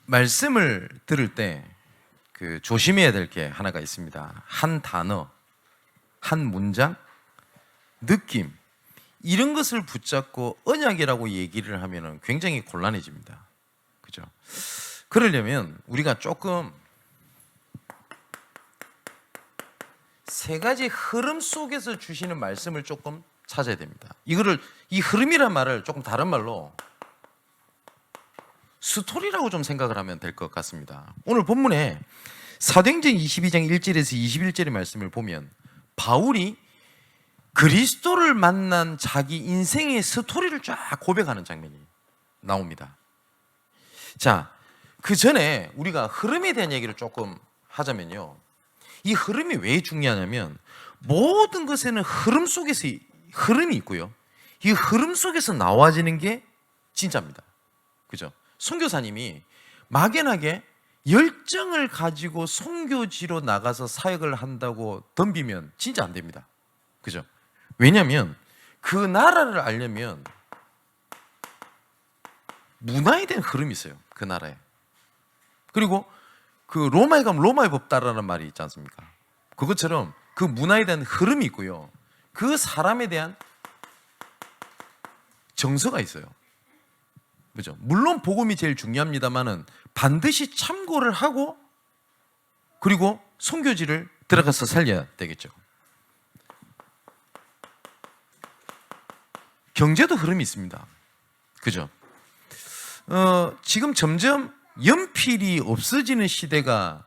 말씀을 들을 때 조심해야 될 게 하나가 있습니다. 한 단어, 한 문장, 느낌, 이런 것을 붙잡고 언약이라고 얘기를 하면 굉장히 곤란해집니다. 그죠? 그러려면 우리가 조금 세 가지 흐름 속에서 주시는 말씀을 조금 찾아야 됩니다. 이 흐름이란 말을 조금 다른 말로 스토리라고 좀 생각을 하면 될 것 같습니다. 오늘 본문에 사도행전 22장 1절에서 21절의 말씀을 보면 바울이 그리스도를 만난 자기 인생의 스토리를 쫙 고백하는 장면이 나옵니다. 자, 그 전에 우리가 흐름에 대한 얘기를 조금 하자면요, 이 흐름이 왜 중요하냐면 모든 것에는 흐름 속에서 흐름이 있고요, 이 흐름 속에서 나와지는 게 진짜입니다. 그죠? 선교사님이 막연하게 열정을 가지고 선교지로 나가서 사역을 한다고 덤비면 진짜 안 됩니다. 그죠? 왜냐하면 그 나라를 알려면 문화에 대한 흐름이 있어요. 그 나라에. 그리고 그 로마에 가면 로마의 법 따르라는 말이 있지 않습니까? 그것처럼 그 문화에 대한 흐름이 있고요, 그 사람에 대한 정서가 있어요. 그죠? 물론 복음이 제일 중요합니다만은 반드시 참고를 하고 그리고 선교지를 들어가서 살려야 되겠죠. 경제도 흐름이 있습니다. 그죠? 지금 점점 연필이 없어지는 시대가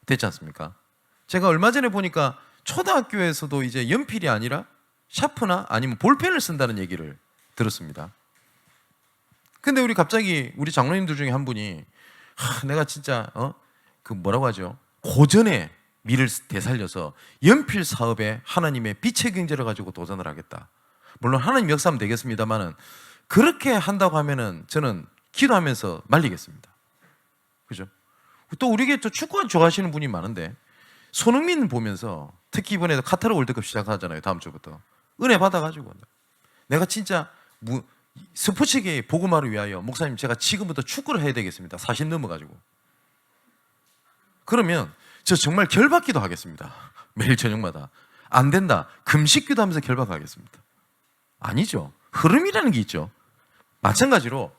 됐지 않습니까? 제가 얼마 전에 보니까 초등학교에서도 이제 연필이 아니라 샤프나 아니면 볼펜을 쓴다는 얘기를 들었습니다. 근데 갑자기 우리 장로님들 중에 한 분이 내가 진짜 그 뭐라고 하죠? 고전의 미를 되살려서 연필 사업에 하나님의 빛의 경제를 가지고 도전을 하겠다. 물론 하나님 역사하면 되겠습니다만은 그렇게 한다고 하면은 저는 기도하면서 말리겠습니다. 그죠? 또 우리 교회 또 축구 좋아하시는 분이 많은데 손흥민 보면서 특히 이번에도 카타르 월드컵 시작하잖아요. 다음 주부터 은혜 받아가지고 내가 진짜 스포츠계의 복음화를 위하여 목사님 제가 지금부터 축구를 해야 되겠습니다. 40 넘어가지고. 그러면 저 정말 결박기도 하겠습니다. 매일 저녁마다. 안 된다, 금식기도 하면서 결박하겠습니다. 아니죠. 흐름이라는 게 있죠. 마찬가지로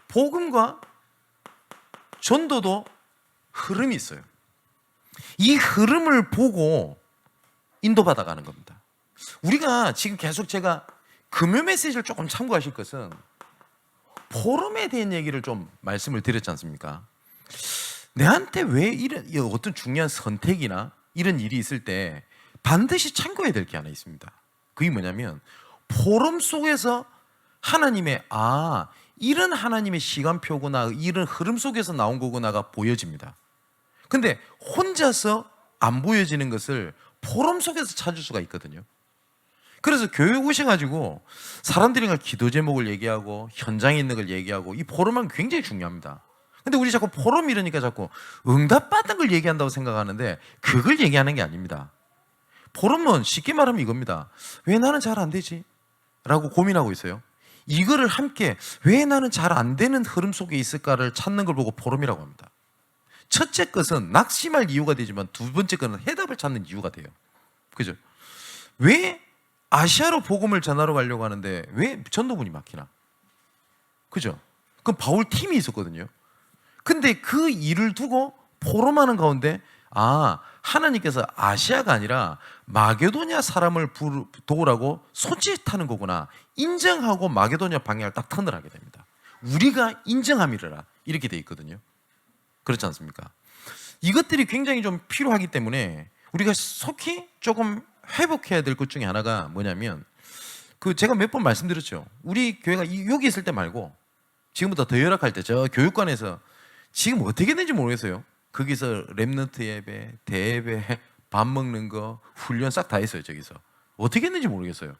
복음과 전도도 흐름이 있어요. 이 흐름을 보고 인도받아 가는 겁니다. 우리가 지금 계속 제가 금요 메시지를 조금 참고하실 것은 포럼에 대한 얘기를 좀 말씀을 드렸지 않습니까? 내한테 왜 이런 어떤 중요한 선택이나 이런 일이 있을 때 반드시 참고해야 될 게 하나 있습니다. 그게 뭐냐면 포럼 속에서 하나님의 이런 하나님의 시간표구나, 이런 흐름 속에서 나온 거구나가 보여집니다. 근데 혼자서 안 보여지는 것을 포럼 속에서 찾을 수가 있거든요. 그래서 교회 오셔가지고 사람들이랑 기도 제목을 얘기하고 현장에 있는 걸 얘기하고 이 포럼은 굉장히 중요합니다. 근데 우리 자꾸 포럼 이러니까 자꾸 응답받은 걸 얘기한다고 생각하는데 그걸 얘기하는 게 아닙니다. 포럼은 쉽게 말하면 이겁니다. 왜 나는 잘 안 되지? 라고 고민하고 있어요. 이거를 함께 왜 나는 잘 안 되는 흐름 속에 있을까를 찾는 걸 보고 포럼이라고 합니다. 첫째 것은 낙심할 이유가 되지만 두 번째 것은 해답을 찾는 이유가 돼요. 그죠? 왜 아시아로 복음을 전하러 가려고 하는데 왜 전도문이 막히나? 그죠? 그럼 바울 팀이 있었거든요. 근데 그 일을 두고 포럼하는 가운데 하나님께서 아시아가 아니라 마게도냐 사람을 도우라고 소집하는 거구나 인정하고 마게도냐 방향을 딱 턴을 하게 됩니다. 우리가 인정함이라 이렇게 돼 있거든요. 그렇지 않습니까? 이것들이 굉장히 좀 필요하기 때문에 우리가 속히 조금 회복해야 될 것 중에 하나가 뭐냐면 제가 몇 번 말씀드렸죠. 우리 교회가 여기 있을 때 말고 지금부터 더 열악할 때 저 교육관에서 지금 어떻게 됐는지 모르겠어요. 거기서 렘넌트 예배, 대예배, 밥 먹는 거, 훈련 싹 다 했어요. 저기서 어떻게 했는지 모르겠어요.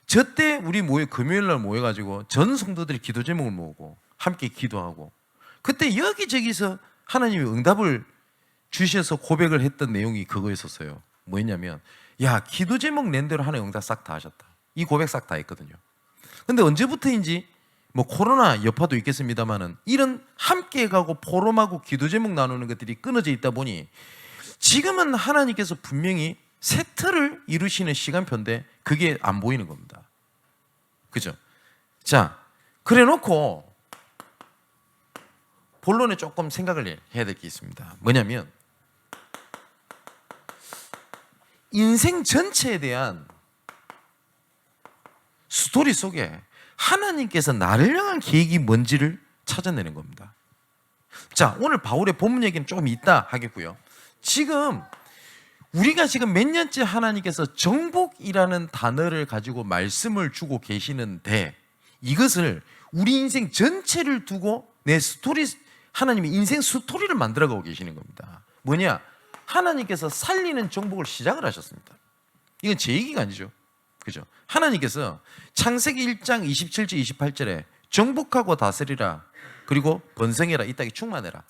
저 때 우리 금요일날 모여가지고 전 성도들이 기도 제목을 모으고 함께 기도하고 그때 여기저기서 하나님이 응답을 주셔서 고백을 했던 내용이 그거였었어요. 뭐였냐면 야, 기도 제목 낸 대로 하나님 응답 싹 다 하셨다. 이 고백 싹 다 했거든요. 근데 언제부터인지 뭐 코로나 여파도 있겠습니다만은 이런 함께 가고 포럼하고 기도 제목 나누는 것들이 끊어져 있다 보니 지금은 하나님께서 분명히 새 틀을 이루시는 시간표인데 그게 안 보이는 겁니다. 그죠? 자, 그래 놓고 본론에 조금 생각을 해야 될 게 있습니다. 뭐냐면 인생 전체에 대한 스토리 속에 하나님께서 나를 향한 계획이 뭔지를 찾아내는 겁니다. 자, 오늘 바울의 본문 얘기는 조금 이따 하겠고요. 지금 우리가 지금 몇 년째 하나님께서 정복이라는 단어를 가지고 말씀을 주고 계시는데 이것을 우리 인생 전체를 두고 내 스토리, 하나님의 인생 스토리를 만들어가고 계시는 겁니다. 뭐냐? 하나님께서 살리는 정복을 시작을 하셨습니다. 이건 제 얘기가 아니죠. 그죠? 하나님께서 창세기 1장 27절 28절에 정복하고 다스리라 그리고 번성해라 이 땅에 충만해라.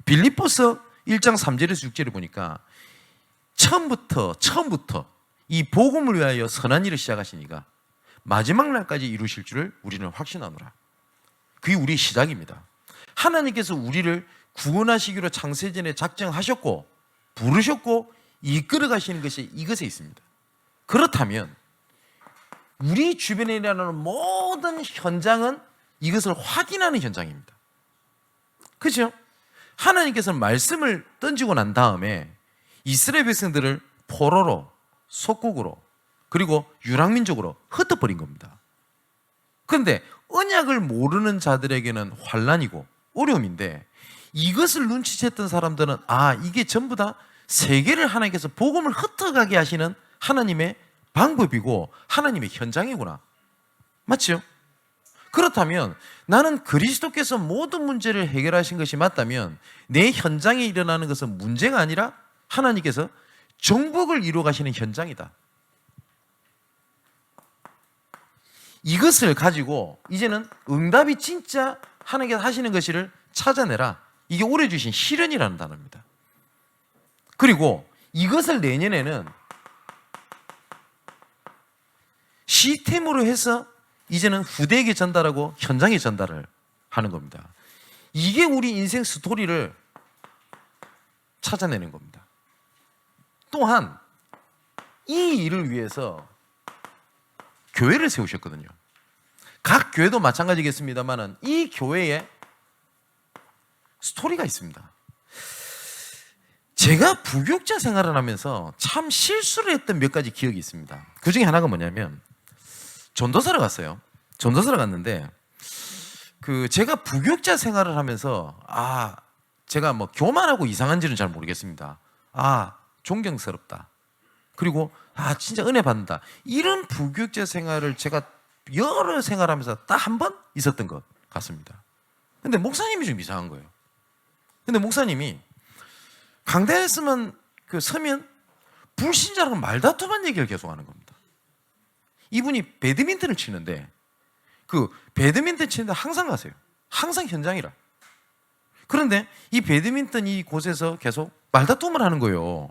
빌립보서 1장 3절에서 6절에 보니까 처음부터 이 복음을 위하여 선한 일을 시작하시니까 마지막 날까지 이루실 줄을 우리는 확신하노라. 그게 우리의 시작입니다. 하나님께서 우리를 구원하시기로 창세전에 작정하셨고 부르셨고 이끌어 가시는 것이 이것에 있습니다. 그렇다면 우리 주변에 일어나는 모든 현장은 이것을 확인하는 현장입니다. 그렇죠? 하나님께서는 말씀을 던지고 난 다음에 이스라엘 백성들을 포로로, 속국으로 그리고 유랑민족으로 흩어버린 겁니다. 그런데 언약을 모르는 자들에게는 환난이고 어려움인데 이것을 눈치챘던 사람들은 아, 이게 전부 다 세계를 하나님께서 복음을 흩어가게 하시는 하나님의 방법이고 하나님의 현장이구나. 맞죠? 그렇다면 나는 그리스도께서 모든 문제를 해결하신 것이 맞다면 내 현장에 일어나는 것은 문제가 아니라 하나님께서 정복을 이루어 가시는 현장이다. 이것을 가지고 이제는 응답이 진짜 하나님께서 하시는 것을 찾아내라. 이게 올해 주신 시련이라는 단어입니다. 그리고 이것을 내년에는 시스템으로 해서 이제는 후대에게 전달하고 현장에 전달을 하는 겁니다. 이게 우리 인생 스토리를 찾아내는 겁니다. 또한 이 일을 위해서 교회를 세우셨거든요. 각 교회도 마찬가지겠습니다만 이 교회에 스토리가 있습니다. 제가 부교육자 생활을 하면서 참 실수를 했던 몇 가지 기억이 있습니다. 그 중에 하나가 뭐냐면 전도사를 갔어요. 전도사를 갔는데 제가 부교육자 생활을 하면서 제가 뭐 교만하고 이상한지는 잘 모르겠습니다. 존경스럽다. 그리고 진짜 은혜 받는다. 이런 부교육자 생활을 제가 여러 생활하면서 딱 한 번 있었던 것 같습니다. 근데 목사님이 좀 이상한 거예요. 근데 목사님이 강단에 서면 불신자랑 말다툼한 얘기를 계속 하는 겁니다. 이분이 배드민턴을 치는데 배드민턴 치는데 항상 가세요. 항상 현장이라. 그런데 이 배드민턴 이곳에서 계속 말다툼을 하는 거예요.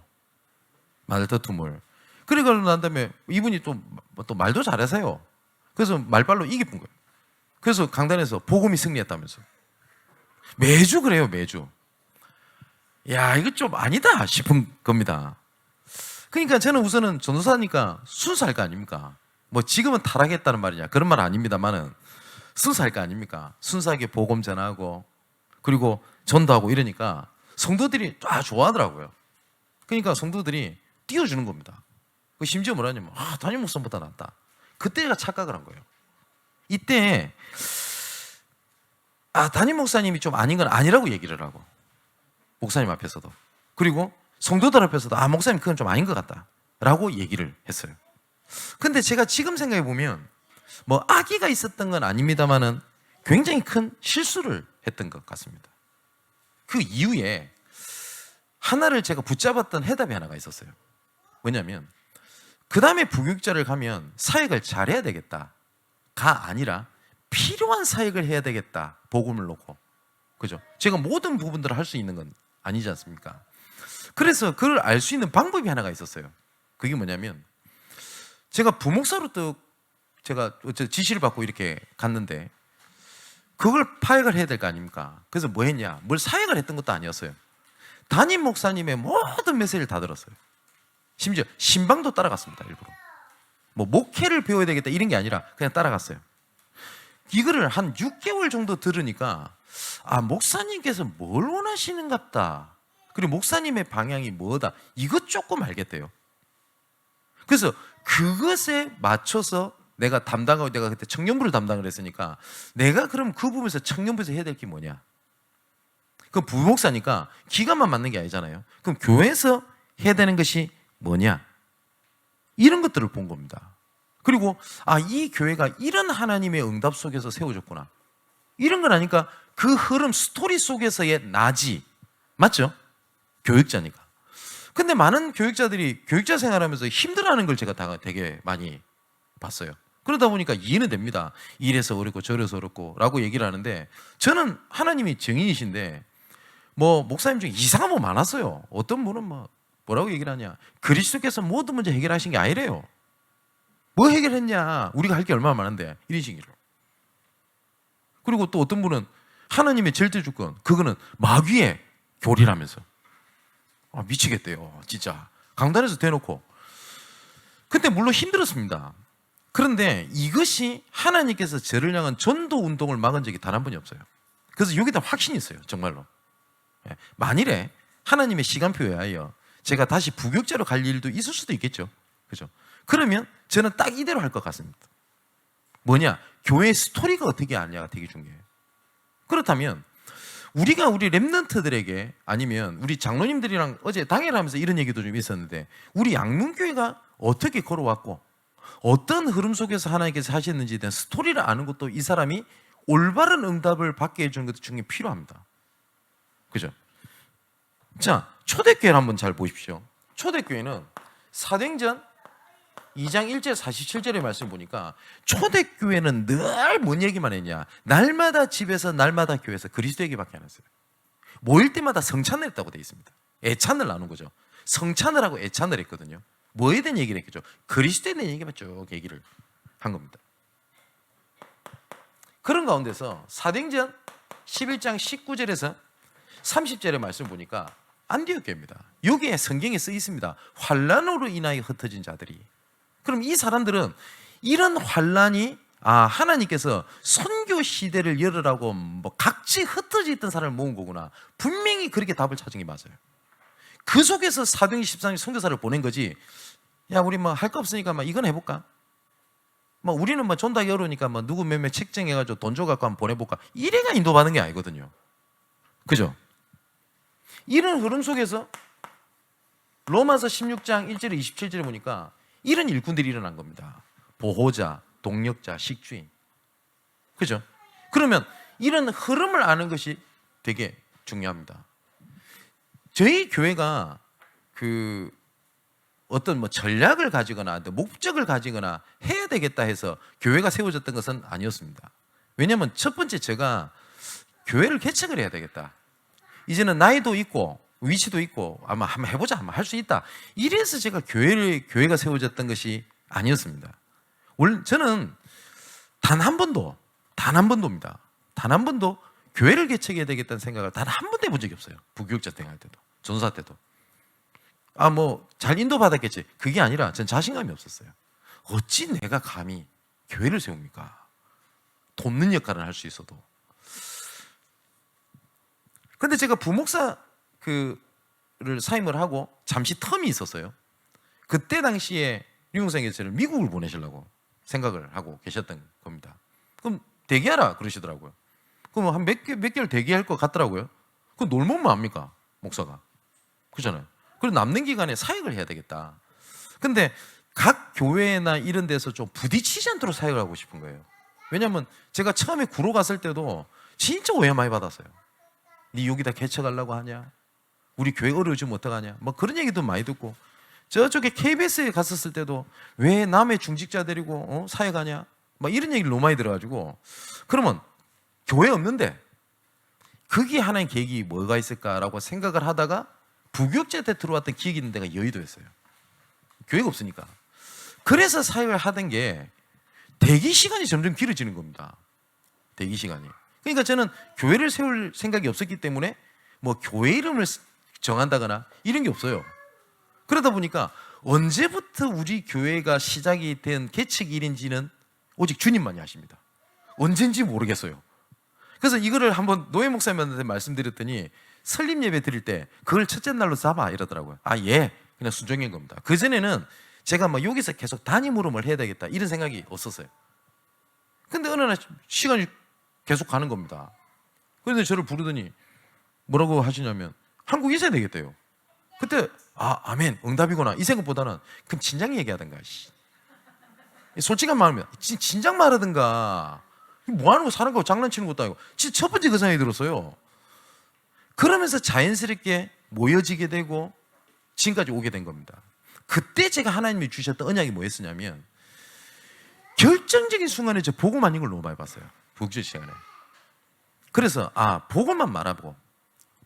말다툼을. 그러고 난 다음에 이분이 또 말도 잘하세요. 그래서 말발로 이기는 거예요. 그래서 강단에서 복음이 승리했다면서. 매주 그래요, 매주. 야, 이거 좀 아니다 싶은 겁니다. 그러니까 저는 우선은 전도사니까 순수할 거 아닙니까? 뭐 지금은 타락했다는 말이냐 그런 말 아닙니다만은 순수할 거 아닙니까? 순수하게 복음 전하고 그리고 전도하고 이러니까 성도들이 좋아하더라고요. 그러니까 성도들이 띄워주는 겁니다. 심지어 뭐라냐면 담임 목사보다 낫다. 그때가 착각을 한 거예요. 이때 담임 목사님이 좀 아닌 건 아니라고 얘기를 하고 목사님 앞에서도 그리고 성도들 앞에서도 목사님 그건 좀 아닌 것 같다 라고 얘기를 했어요. 근데 제가 지금 생각해 보면 뭐 악의가 있었던 건 아닙니다만은 굉장히 큰 실수를 했던 것 같습니다. 그 이후에 하나를 제가 붙잡았던 해답이 하나가 있었어요. 뭐냐면 그 다음에 부교육자를 가면 사역을 잘해야 되겠다가 아니라 필요한 사역을 해야 되겠다. 복음을 놓고. 그죠? 제가 모든 부분들을 할 수 있는 건 아니지 않습니까? 그래서 그걸 알 수 있는 방법이 하나가 있었어요. 그게 뭐냐면 제가 부목사로 또 제가 지시를 받고 이렇게 갔는데 그걸 파악을 해야 될 거 아닙니까? 그래서 뭐 했냐? 뭘 사역을 했던 것도 아니었어요. 담임 목사님의 모든 메시지를 다 들었어요. 심지어 신방도 따라갔습니다. 일부러. 뭐 목회를 배워야 되겠다 이런 게 아니라 그냥 따라갔어요. 이거를 한 6개월 정도 들으니까 아, 목사님께서 뭘 원하시는갑다. 그리고 목사님의 방향이 뭐다. 이것 조금 알겠대요. 그래서 그것에 맞춰서 내가 담당하고, 내가 그때 청년부를 담당을 했으니까 내가 그럼 그 부분에서 청년부에서 해야 될 게 뭐냐? 그럼 부목사니까 기간만 맞는 게 아니잖아요. 그럼 교회에서 해야 되는 것이 뭐냐? 이런 것들을 본 겁니다. 그리고 아, 이 교회가 이런 하나님의 응답 속에서 세워졌구나. 이런 걸 아니까 그 흐름 스토리 속에서의 나지. 맞죠? 교육자니까. 근데 많은 교육자들이 교육자 생활하면서 힘들어하는 걸 제가 다 되게 많이 봤어요. 그러다 보니까 이해는 됩니다. 이래서 어렵고 저래서 어렵고 라고 얘기를 하는데 저는 하나님이 증인이신데 뭐 목사님 중에 이상한 분 많았어요. 어떤 분은 뭐라고 얘기를 하냐, 그리스도께서 모든 문제 해결하신 게 아니래요. 뭐 해결했냐, 우리가 할 게 얼마나 많은데, 이런 식으로. 그리고 또 어떤 분은 하나님의 절대 주권, 그거는 마귀의 교리라면서. 아, 미치겠대요 진짜. 강단에서 대놓고. 근데 물론 힘들었습니다. 그런데 이것이 하나님께서 저를 향한 전도 운동을 막은 적이 단 한 번이 없어요. 그래서 여기다 확신이 있어요, 정말로. 만일에 하나님의 시간표에 하여 제가 다시 부교육자로 갈 일도 있을 수도 있겠죠. 그죠? 그러면 저는 딱 이대로 할 것 같습니다. 뭐냐? 교회의 스토리가 어떻게 하냐가 되게 중요해요. 그렇다면 우리가 우리 랩런트들에게, 아니면 우리 장로님들이랑 어제 당회를 하면서 이런 얘기도 좀 있었는데, 우리 양문교회가 어떻게 걸어왔고 어떤 흐름 속에서 하나님께서 하셨는지에 대한 스토리를 아는 것도 이 사람이 올바른 응답을 받게 해주는 것도 중요히 필요합니다. 그죠? 자, 초대교회를 한번 잘 보십시오. 초대교회는 사도행전 2장 1절 47절의 말씀 보니까 초대교회는 늘 뭔 얘기만 했냐, 날마다 집에서 날마다 교회에서 그리스도 얘기밖에 안 했어요. 모일 때마다 성찬을 했다고 되어 있습니다. 애찬을 나눈 거죠. 성찬을 하고 애찬을 했거든요. 뭐에 대한 얘기를 했겠죠? 그리스도에 대한 얘기만 쭉 얘기를 한 겁니다. 그런 가운데서 사도행전 11장 19절에서 30절의 말씀 보니까 안디옥 교회입니다. 여기에 성경에 쓰여 있습니다. 환난으로 인하여 흩어진 자들이. 그럼 이 사람들은 이런 환난이, 아, 하나님께서 선교 시대를 열으라고 각지 흩어져 있던 사람을 모은 거구나, 분명히 그렇게 답을 찾은 게 맞아요. 그 속에서 사도행전 13장 선교사를 보낸 거지. 야, 우리 할 거 없으니까 이건 해볼까? 우리는 전도하기 어려우니까 누구 몇몇 책정해가지고 돈 줘갖고 한번 보내볼까? 이래가 인도받는 게 아니거든요. 그죠? 이런 흐름 속에서 로마서 16장 1절에 27절에 보니까 이런 일꾼들이 일어난 겁니다. 보호자, 동력자, 식주인. 그죠? 그러면 이런 흐름을 아는 것이 되게 중요합니다. 저희 교회가 어떤 전략을 가지거나 목적을 가지거나 해야 되겠다 해서 교회가 세워졌던 것은 아니었습니다. 왜냐하면 첫 번째, 제가 교회를 개척을 해야 되겠다. 이제는 나이도 있고 위치도 있고 아마 한번 해보자, 한번 할 수 있다. 이래서 제가 교회가 세워졌던 것이 아니었습니다. 원래 저는 단 한 번도입니다. 단 한 번도 교회를 개척해야 되겠다는 생각을 단 한 번도 해본 적이 없어요. 부교육자 때 할 때도, 전사 때도. 잘 인도받았겠지. 그게 아니라 전 자신감이 없었어요. 어찌 내가 감히 교회를 세웁니까? 돕는 역할을 할 수 있어도. 근데 제가 부목사 를 사임을 하고 잠시 텀이 있었어요. 그때 당시에 류용생께서 저를 미국을 보내시려고 생각을 하고 계셨던 겁니다. 그럼 대기하라 그러시더라고요. 그럼 한 몇 개월 대기할 것 같더라고요. 그럼 놀면 뭐합니까? 목사가. 그렇잖아요. 그리고 남는 기간에 사역을 해야 되겠다. 근데 각 교회나 이런 데서 좀 부딪히지 않도록 사역을 하고 싶은 거예요. 왜냐하면 제가 처음에 구로 갔을 때도 진짜 오해 많이 받았어요. 네 여기다 개척하려고 하냐? 우리 교회 어려워지면 어떡하냐? 그런 얘기도 많이 듣고, 저쪽에 KBS에 갔었을 때도 왜 남의 중직자 데리고 사역하냐? 이런 얘기를 너무 많이 들어가지고, 그러면 교회 없는데 거기에 하나의 계획이 뭐가 있을까라고 생각을 하다가 부교육자 때 들어왔던 기획이 있는 데가 여의도였어요. 교회가 없으니까. 그래서 사역을 하던 게 대기 시간이 점점 길어지는 겁니다. 대기 시간이. 그러니까 저는 교회를 세울 생각이 없었기 때문에 뭐 교회 이름을 정한다거나 이런 게 없어요. 그러다 보니까 언제부터 우리 교회가 시작이 된 개척일인지는 오직 주님만이 아십니다. 언젠지 모르겠어요. 그래서 이거를 한번 노예 목사님한테 말씀드렸더니 설립 예배 드릴 때 그걸 첫째 날로 잡아 이러더라고요. 아, 예. 그냥 순종인 겁니다. 그전에는 제가 막 여기서 계속 단임으로 뭘 해야 되겠다 이런 생각이 없었어요. 근데 어느 날 시간이 계속 가는 겁니다. 그런데 저를 부르더니 뭐라고 하시냐면 한국 있어야 되겠대요. 그때 아멘 응답이구나 이 생각보다는 그럼 진작 얘기하든가 솔직한 마음이야. 진작 말하든가 뭐 하는 거 사는 거 장난치는 것도 아니고 진짜 첫 번째 그 생각이 들었어요. 그러면서 자연스럽게 모여지게 되고 지금까지 오게 된 겁니다. 그때 제가 하나님이 주셨던 언약이 뭐였었냐면 결정적인 순간에 저 복음 아닌 걸 너무 많이 봤어요. 북주 시간에. 그래서 복음만 말하고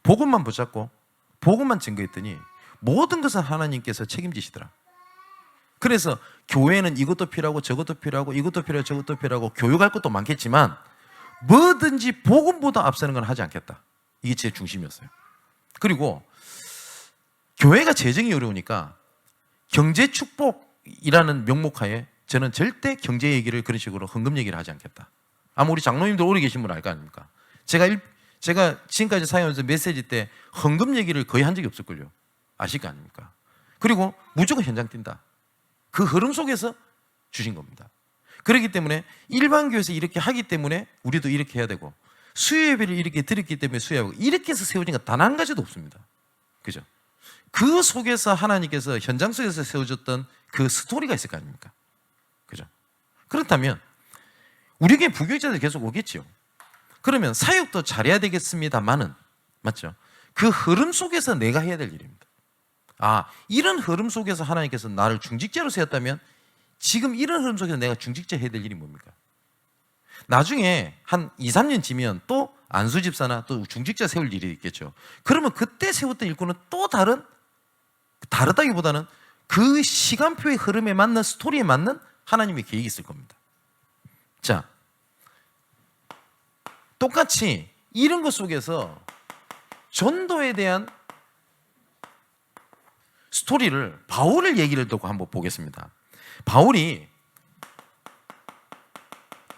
복음만 붙잡고 복음만 증거했더니 모든 것은 하나님께서 책임지시더라. 그래서 교회는 이것도 필요하고 저것도 필요하고 이것도 필요하고 저것도 필요하고 교육할 것도 많겠지만 뭐든지 복음보다 앞서는 건 하지 않겠다. 이게 제 중심이었어요. 그리고 교회가 재정이 어려우니까 경제 축복이라는 명목하에 저는 절대 경제 얘기를 그런 식으로 헌금 얘기를 하지 않겠다. 아마 우리 장로님들 오래 계신 분 알 거 아닙니까? 제가 지금까지 사용하면서 메시지 때 헌금 얘기를 거의 한 적이 없을걸요. 아실 거 아닙니까? 그리고 무조건 현장 뛴다. 그 흐름 속에서 주신 겁니다. 그렇기 때문에 일반 교회에서 이렇게 하기 때문에 우리도 이렇게 해야 되고 수요 예배를 이렇게 드렸기 때문에 수요하고 이렇게 해서 세워진 건 단 한 가지도 없습니다. 그죠? 그 속에서 하나님께서 현장 속에서 세워졌던 그 스토리가 있을 거 아닙니까? 그죠? 그렇다면 우리 교회 부교육자들 계속 오겠지요. 그러면 사역도 잘해야 되겠습니다만은 맞죠? 그 흐름 속에서 내가 해야 될 일입니다. 이런 흐름 속에서 하나님께서 나를 중직자로 세웠다면 지금 이런 흐름 속에서 내가 중직자 해야 될 일이 뭡니까? 나중에 한 2, 3년 지면 또 안수집사나 또 중직자 세울 일이 있겠죠. 그러면 그때 세웠던 일꾼은 또 다르다기보다는 그 시간표의 흐름에 맞는 스토리에 맞는 하나님의 계획이 있을 겁니다. 자, 똑같이 이런 것 속에서 전도에 대한 스토리를 바울을 얘기를 듣고 한번 보겠습니다. 바울이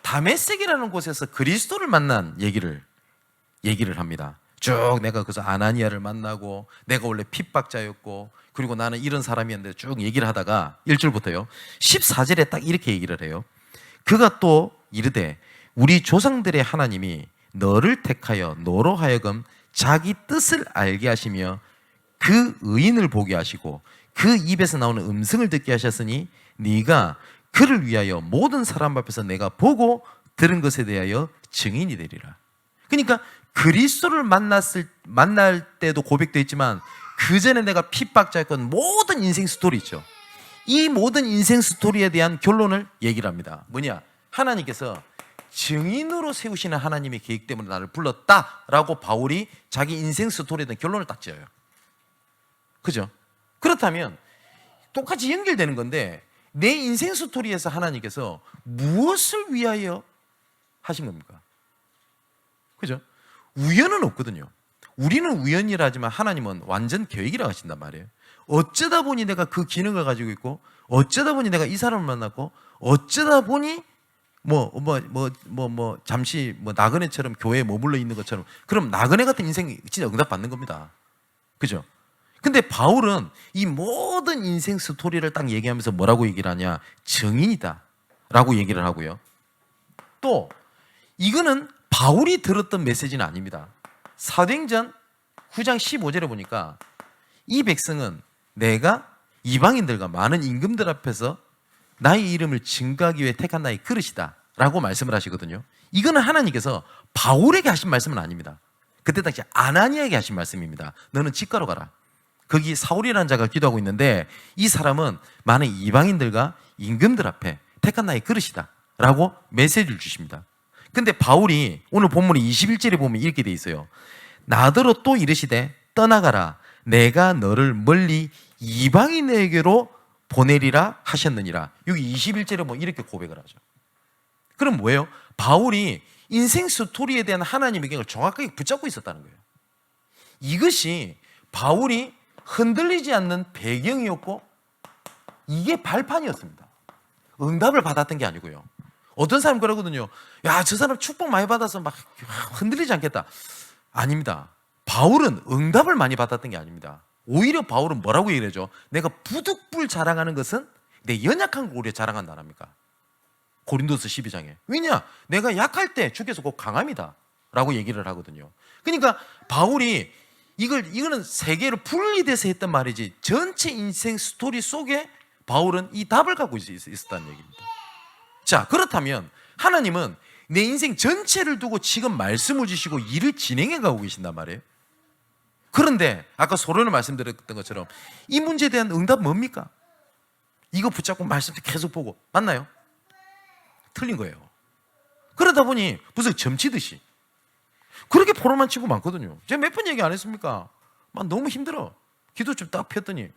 다메섹이라는 곳에서 그리스도를 만난 얘기를 합니다. 쭉 내가 그래서 아나니아를 만나고 내가 원래 핍박자였고 그리고 나는 이런 사람이었는데 쭉 얘기를 하다가 1절부터요 14절에 딱 이렇게 얘기를 해요. 그가 또 이르되 우리 조상들의 하나님이 너를 택하여 너로 하여금 자기 뜻을 알게 하시며 그 의인을 보게 하시고 그 입에서 나오는 음성을 듣게 하셨으니 네가 그를 위하여 모든 사람 앞에서 내가 보고 들은 것에 대하여 증인이 되리라. 그러니까 그리스도를 만날 때도 고백도 했지만 그 전에 내가 핍박자였던 모든 인생 스토리 있죠. 이 모든 인생 스토리에 대한 결론을 얘기를 합니다. 뭐냐? 하나님께서 증인으로 세우시는 하나님의 계획 때문에 나를 불렀다라고 바울이 자기 인생 스토리에 대한 결론을 딱 지어요. 그죠? 그렇다면 똑같이 연결되는 건데 내 인생 스토리에서 하나님께서 무엇을 위하여 하신 겁니까? 그죠? 우연은 없거든요. 우리는 우연이라 하지만 하나님은 완전 계획이라고 하신단 말이에요. 어쩌다 보니 내가 그 기능을 가지고 있고 어쩌다 보니 내가 이 사람을 만났고 어쩌다 보니 잠시 나그네처럼 교회에 머물러 있는 것처럼 그럼 나그네 같은 인생이 진짜 응답받는 겁니다. 그죠? 근데 바울은 이 모든 인생 스토리를 딱 얘기하면서 뭐라고 얘기를 하냐? 증인이다 라고 얘기를 하고요. 또 이거는 바울이 들었던 메시지는 아닙니다. 사도행전 9장 15절에 보니까 이 백성은 내가 이방인들과 많은 임금들 앞에서 나의 이름을 증거하기 위해 택한 나의 그릇이다 라고 말씀을 하시거든요. 이거는 하나님께서 바울에게 하신 말씀은 아닙니다. 그때 당시 아나니아에게 하신 말씀입니다. 너는 직가로 가라. 거기 사울이라는 자가 기도하고 있는데 이 사람은 많은 이방인들과 임금들 앞에 택한 나의 그릇이다 라고 메시지를 주십니다. 근데 바울이 오늘 본문의 21절에 보면 이렇게 돼 있어요. 나더러 또 이르시되 떠나가라. 내가 너를 멀리 이방인에게로 보내리라 하셨느니라. 여기 21절에 뭐 이렇게 고백을 하죠. 그럼 뭐예요? 바울이 인생 스토리에 대한 하나님의 계획을 정확하게 붙잡고 있었다는 거예요. 이것이 바울이 흔들리지 않는 배경이었고 이게 발판이었습니다. 응답을 받았던 게 아니고요. 어떤 사람 그러거든요. 야, 저 사람 축복 많이 받아서 막 흔들리지 않겠다. 아닙니다. 바울은 응답을 많이 받았던 게 아닙니다. 오히려 바울은 뭐라고 얘기를 해줘? 내가 부득불 자랑하는 것은 내 연약한 걸 오히려 자랑한다랍니까? 고린도서 12장에. 왜냐? 내가 약할 때 주께서 곧 강함이다 라고 얘기를 하거든요. 그러니까 바울이 이거는 세계로 분리돼서 했던 말이지 전체 인생 스토리 속에 바울은 이 답을 갖고 있었다는 얘기입니다. 자, 그렇다면 하나님은 내 인생 전체를 두고 지금 말씀을 주시고 일을 진행해 가고 계신단 말이에요. 그런데 아까 소론을 말씀드렸던 것처럼 이 문제에 대한 응답 뭡니까? 이거 붙잡고 말씀 계속 보고 맞나요? 틀린 거예요. 그러다 보니 무슨 점치듯이 그렇게 포로만 치고 많거든요. 제가 몇 번 얘기 안 했습니까? 막 너무 힘들어. 기도 좀 딱 폈더니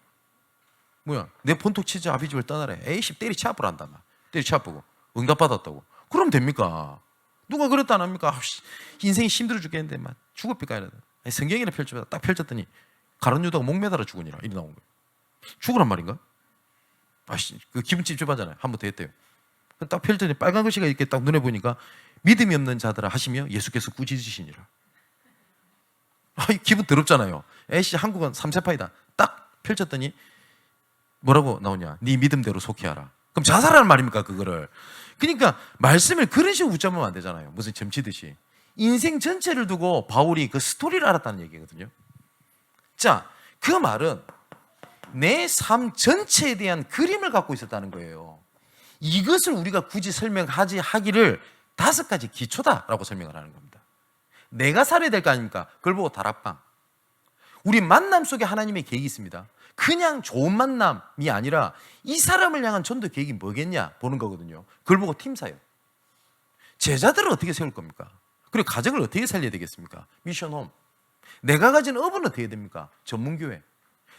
뭐야, 내 본토 치즈 아비집을 떠나래. 에이씨 때리치아프를 한다. 때리치아프고 응답 받았다고. 그럼 됩니까? 누가 그랬다 안 합니까? 인생이 힘들어 죽겠는데 막 죽을 삐까야 돼. 성경이나 펼쳐봐. 딱 펼쳤더니 가룟 유다가 목매달아 죽으니라 이리 나온 거예요. 죽으란 말인가? 그 기분 찝찝하잖아요. 한 번 더 했대요. 딱 펼쳤더니 빨간 글씨가 이렇게 딱 눈에 보니까 믿음이 없는 자들아 하시며 예수께서 꾸짖으시니라. 기분 더럽잖아요. 에이씨 한국은 3세파이다. 딱 펼쳤더니 뭐라고 나오냐? 네 믿음대로 속히하라. 그럼 자살하는 말입니까 그거를? 그러니까 말씀을 그런 식으로 붙잡으면 안 되잖아요. 무슨 점치듯이. 인생 전체를 두고 바울이 그 스토리를 알았다는 얘기거든요. 자, 그 말은 내 삶 전체에 대한 그림을 갖고 있었다는 거예요. 이것을 우리가 굳이 하기를 5가지 기초다라고 설명을 하는 겁니다. 내가 살아야 될 거 아닙니까? 그걸 보고 다락방. 우리 만남 속에 하나님의 계획이 있습니다. 그냥 좋은 만남이 아니라 이 사람을 향한 전도 계획이 뭐겠냐 보는 거거든요. 그걸 보고 팀 사역. 제자들을 어떻게 세울 겁니까? 그리고 가정을 어떻게 살려야 되겠습니까? 미션홈. 내가 가진 업은 어떻게 해야 됩니까? 전문교회.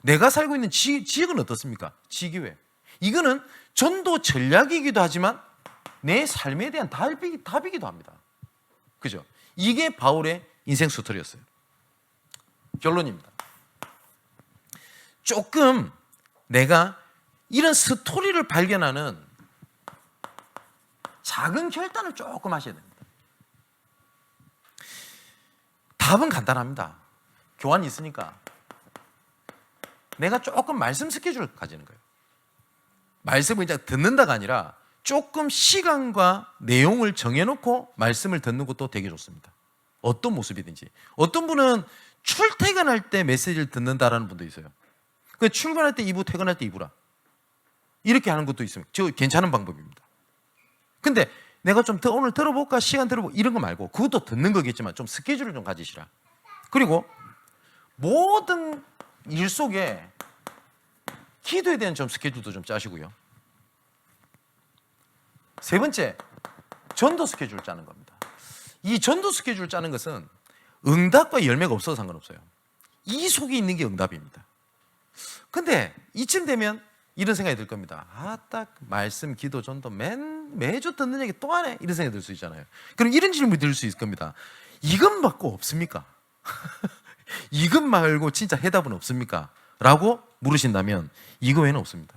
내가 살고 있는 지역은 어떻습니까? 지교회. 이거는 전도 전략이기도 하지만 내 삶에 대한 답이기도 합니다. 그죠? 이게 바울의 인생 스토리였어요. 결론입니다. 조금 내가 이런 스토리를 발견하는 작은 결단을 조금 하셔야 됩니다. 답은 간단합니다. 교환이 있으니까 내가 조금 말씀 스케줄을 가지는 거예요. 말씀을 이제 듣는다가 아니라 조금 시간과 내용을 정해놓고 말씀을 듣는 것도 되게 좋습니다. 어떤 모습이든지. 어떤 분은 출퇴근할 때 메시지를 듣는다라는 분도 있어요. 출근할 때 2부, 퇴근할 때 2부라. 이렇게 하는 것도 있습니다. 저 괜찮은 방법입니다. 근데 내가 좀 오늘 들어볼까? 시간 들어볼까? 이런 거 말고 그것도 듣는 거겠지만 좀 스케줄을 좀 가지시라. 그리고 모든 일 속에 기도에 대한 좀 스케줄도 좀 짜시고요. 3번째, 전도 스케줄 짜는 겁니다. 이 전도 스케줄 짜는 것은 응답과 열매가 없어서 상관없어요. 이 속에 있는 게 응답입니다. 근데 이쯤 되면 이런 생각이 들 겁니다. 딱 말씀, 기도, 전도 매주 듣는 얘기 또 하네? 이런 생각이 들 수 있잖아요. 그럼 이런 질문이 들 수 있을 겁니다. 이것 받고 없습니까? 이것 말고 진짜 해답은 없습니까? 라고 물으신다면 이거 외에는 없습니다.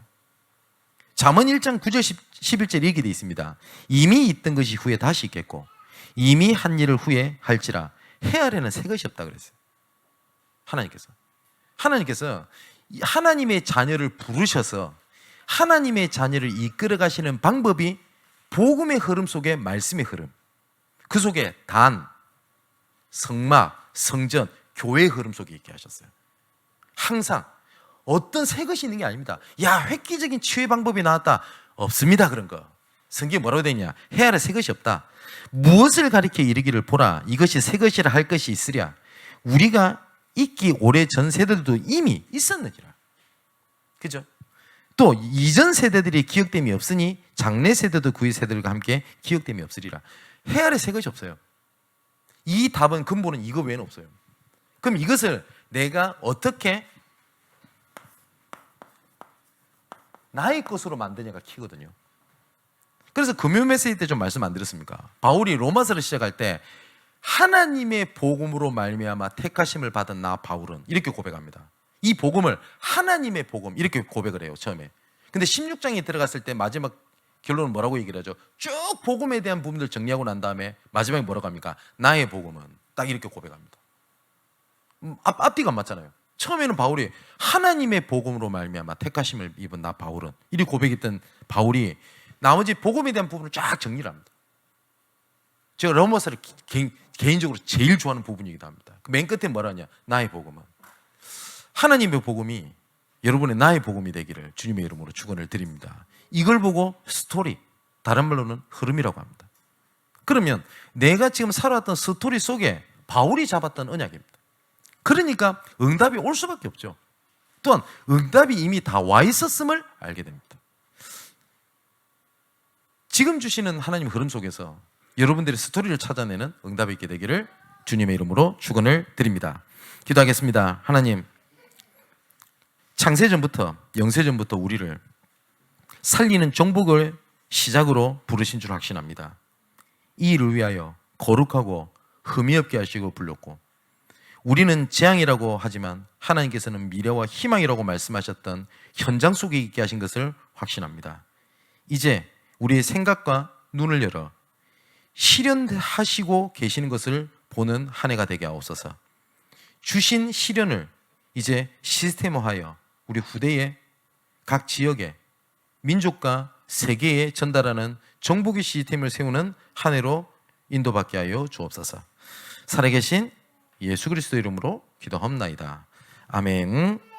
잠언 1장 9절 11절 이렇게 되어 있습니다. 이미 있던 것이 후에 다시 있겠고 이미 한 일을 후에 할지라 헤아려는 새 것이 없다 그랬어요. 하나님께서 하나님의 자녀를 부르셔서 하나님의 자녀를 이끌어 가시는 방법이 복음의 흐름 속에 말씀의 흐름, 그 속에 단, 성막, 성전, 교회의 흐름 속에 있게 하셨어요. 항상 어떤 새 것이 있는 게 아닙니다. 야, 획기적인 치유의 방법이 나왔다. 없습니다. 그런 거. 성경에 뭐라고 되어 있냐? 헤아려 새 것이 없다. 무엇을 가리켜 이르기를 보라. 이것이 새 것이라 할 것이 있으랴. 우리가 있기 오래전 세대들도 이미 있었느니라. 그죠? 또 이전 세대들이 기억됨이 없으니 장래 세대도 그의 세대들과 함께 기억됨이 없으리라. 헤아려 새 것이 없어요. 이 답은 근본은 이거 외에는 없어요. 그럼 이것을 내가 어떻게 나의 것으로 만드냐가 키거든요. 그래서 금요 메시지 때 좀 말씀 안 드렸습니까? 바울이 로마서를 시작할 때 하나님의 복음으로 말미암아 택하심을 받은 나 바울은 이렇게 고백합니다. 이 복음을 하나님의 복음 이렇게 고백을 해요, 처음에. 근데 16장에 들어갔을 때 마지막 결론은 뭐라고 얘기를 하죠? 쭉 복음에 대한 부분들 정리하고 난 다음에 마지막에 뭐라고 합니까? 나의 복음은 딱 이렇게 고백합니다. 앞뒤가 안 맞잖아요. 처음에는 바울이 하나님의 복음으로 말미암아 택하심을 입은 나 바울은 이렇게 고백했던 바울이 나머지 복음에 대한 부분을 쫙 정리를 합니다. 제가 로마서를 개인적으로 제일 좋아하는 부분이기도 합니다. 맨 끝에 뭐라냐? 나의 복음은. 하나님의 복음이 여러분의 나의 복음이 되기를 주님의 이름으로 축원을 드립니다. 이걸 보고 스토리, 다른 말로는 흐름이라고 합니다. 그러면 내가 지금 살아왔던 스토리 속에 바울이 잡았던 언약입니다. 그러니까 응답이 올 수밖에 없죠. 또한 응답이 이미 다 와 있었음을 알게 됩니다. 지금 주시는 하나님 흐름 속에서 여러분들의 스토리를 찾아내는 응답이 있게 되기를 주님의 이름으로 축원을 드립니다. 기도하겠습니다. 하나님, 창세전부터 영세전부터 우리를 살리는 정복을 시작으로 부르신 줄 확신합니다. 이 일을 위하여 거룩하고 흠이 없게 하시고 불렀고, 우리는 재앙이라고 하지만 하나님께서는 미래와 희망이라고 말씀하셨던 현장 속에 있게 하신 것을 확신합니다. 이제 우리의 생각과 눈을 열어 실현하시고 계시는 것을 보는 한 해가 되게 하옵소서. 주신 실현을 이제 시스템화하여 우리 후대에 각 지역에 민족과 세계에 전달하는 정복의 시스템을 세우는 한 해로 인도받게 하여 주옵소서. 살아계신 예수 그리스도 이름으로 기도합나이다. 아멘.